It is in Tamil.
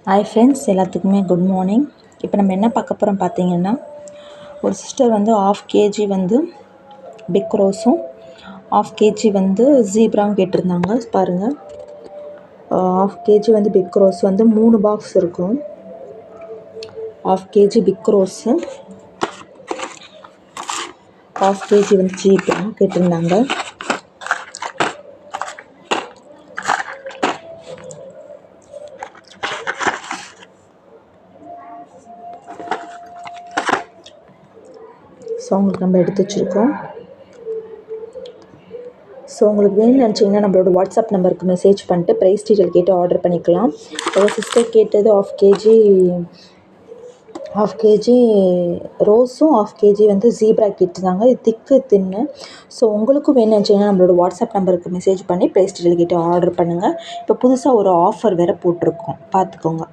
ஹாய் ஃப்ரெண்ட்ஸ், எல்லாத்துக்குமே குட் மார்னிங். இப்போ நம்ம என்ன பார்க்க போகிறோம் பார்த்தீங்கன்னா, ஒரு சிஸ்டர் வந்து 1/2 kg வந்து பிக் ரோஸும் 1/2 kg வந்து ஜீப்ராவும் கேட்டிருந்தாங்க. பாருங்கள், 1/2 kg வந்து பிக் ரோஸ் வந்து 3 பாக்ஸ் இருக்கும். 1/2 kg பிக் ரோஸு, 1/2 kg வந்து ஜீப்ரா கேட்டிருந்தாங்க. ஸோ உங்களுக்கு நம்ம எடுத்து வச்சுருக்கோம். ஸோ உங்களுக்கு வேணும்னு நினச்சிங்கன்னா நம்மளோட வாட்ஸ்அப் நம்பருக்கு மெசேஜ் பண்ணிட்டு ப்ரைஸ் டீட்டெயில் கேட்டு ஆர்டர் பண்ணிக்கலாம். ஒரு சிஸ்டர் கேட்டது 1/2 kg ரோஸும் 1/2 kg வந்து ஜீப்ரா கேட்டிருந்தாங்க. இது திக்கு தின்னு. ஸோ உங்களுக்கும் வேணும்னு நினச்சிங்கன்னா நம்மளோட வாட்ஸ்அப் நம்பருக்கு மெசேஜ் பண்ணி ப்ரைஸ் டீட்டெயில் கேட்டு ஆர்டர் பண்ணுங்கள். இப்போ புதுசாக ஒரு ஆஃபர் வேறு போட்டிருக்கோம், பார்த்துக்கோங்க.